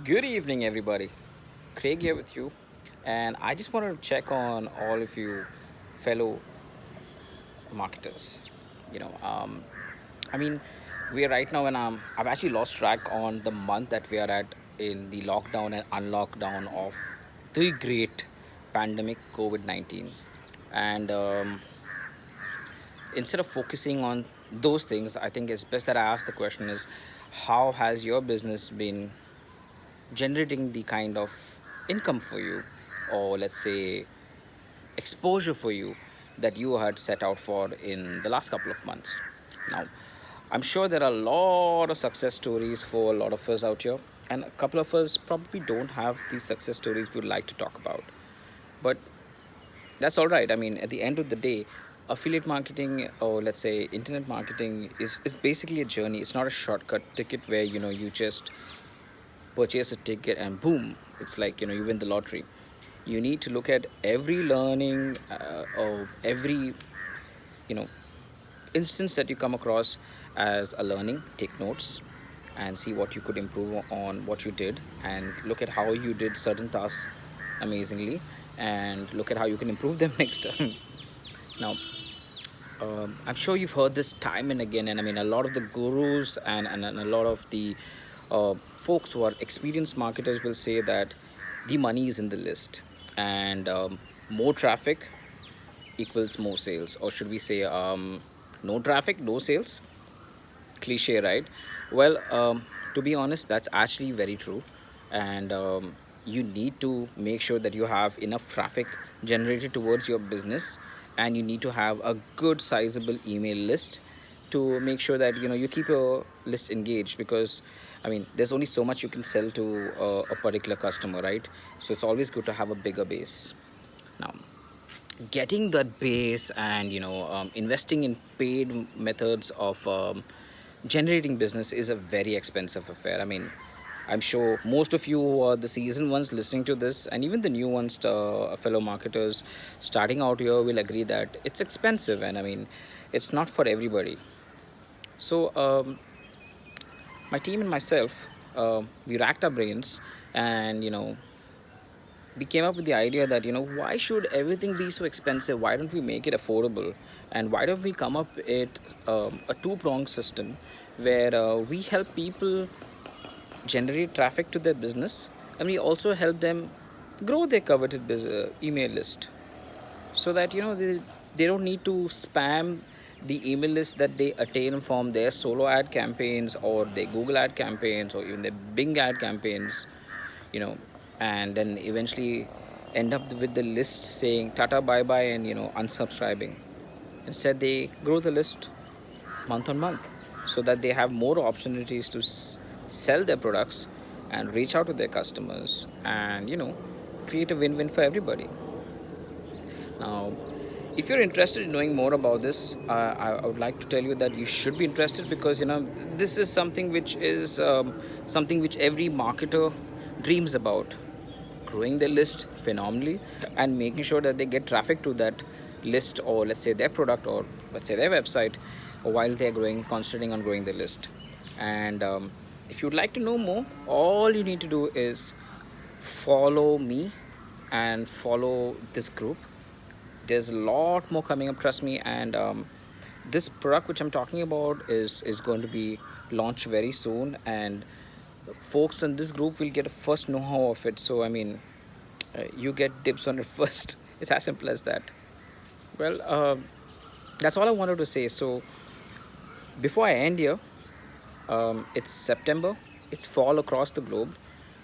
Good evening, everybody. Craig here with you, and I just wanted to check on all of you fellow marketers. You know, I mean, we are right now, and I've actually lost track on the month that we are at in the lockdown and unlockdown of the great pandemic COVID-19, and instead of focusing on those things, I think it's best that I ask the question: is how has your business been generating the kind of income for you, or let's say exposure for you, that you had set out for in the last couple of months? Now, I'm sure there are a lot of success stories for a lot of us out here, and a couple of us probably don't have these success stories we would like to talk about. But that's all right. I mean, at the end of the day, affiliate marketing, or let's say internet marketing, is basically a journey. It's not a shortcut ticket where you just purchase a ticket and boom, it's like you win the lottery. You need to look at every learning, or every you know instance that you come across as a learning. Take notes and see what you could improve on what you did, and look at how you did certain tasks amazingly, and look at how you can improve them next time. Now, I'm sure you've heard this time and again, and I mean, a lot of the gurus and a lot of the folks who are experienced marketers will say that the money is in the list, and more traffic equals more sales, or should we say, no traffic, no sales? Cliche, right? Well, to be honest, that's actually very true, and you need to make sure that you have enough traffic generated towards your business, and you need to have a good sizable email list to make sure that you keep your list engaged, because I mean, there's only so much you can sell to a particular customer, right? So it's always good to have a bigger base. Now, getting that base and investing in paid methods of generating business is a very expensive affair. I mean, I'm sure most of you who are the seasoned ones listening to this, and even the new ones, fellow marketers starting out here, will agree that it's expensive, and I mean, it's not for everybody. So my team and myself, we racked our brains, and we came up with the idea that why should everything be so expensive? Why don't we make it affordable? And why don't we come up with a two-pronged system where we help people generate traffic to their business, and we also help them grow their coveted email list, so that they don't need to spam the email list that they attain from their solo ad campaigns, or their Google ad campaigns, or even their Bing ad campaigns, you know and then eventually end up with the list saying tata bye bye and unsubscribing. Instead, they grow the list month on month, so that they have more opportunities to sell their products and reach out to their customers, and create a win-win for everybody. Now, if you're interested in knowing more about this, I would like to tell you that you should be interested, because this is something which is something which every marketer dreams about: growing their list phenomenally and making sure that they get traffic to that list, or let's say their product, or let's say their website, while they're growing, concentrating on growing the list. And if you'd like to know more, all you need to do is follow me and follow this group. There's a lot more coming up, trust me. And this product which I'm talking about is going to be launched very soon, and folks in this group will get a first know-how of it. So I mean, you get dibs on it first. It's as simple as that. Well, that's all I wanted to say. So before I end here, it's September, it's fall across the globe.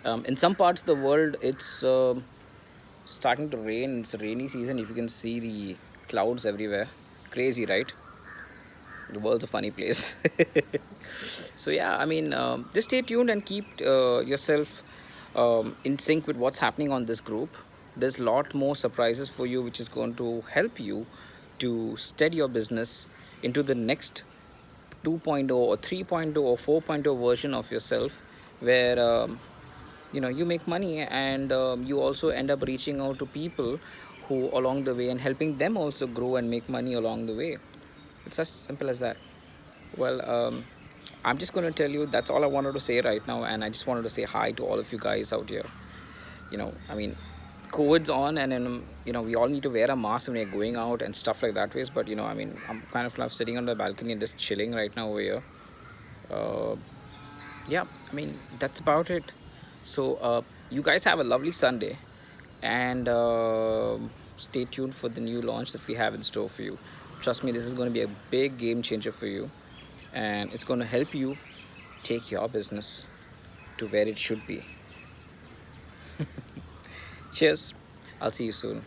In some parts of the world, it's starting to rain. It's a rainy season. If you can see the clouds everywhere, crazy, right? The world's a funny place. So yeah, I mean, just stay tuned and keep yourself in sync with what's happening on this group. There's a lot more surprises for you, which is going to help you to steady your business into the next 2.0 or 3.0 or 4.0 version of yourself, where you make money, and you also end up reaching out to people who along the way, and helping them also grow and make money along the way. It's as simple as that. Well, I'm just going to tell you that's all I wanted to say right now, and I just wanted to say hi to all of you guys out here. I mean, COVID's on, and then we all need to wear a mask when we're going out and stuff like that ways. But I mean, I'm kind of like sitting on the balcony and just chilling right now over here. Uh, yeah, I mean that's about it. So you guys have a lovely Sunday, and stay tuned for the new launch that we have in store for you. Trust me, this is going to be a big game changer for you, and it's going to help you take your business to where it should be. Cheers. I'll see you soon.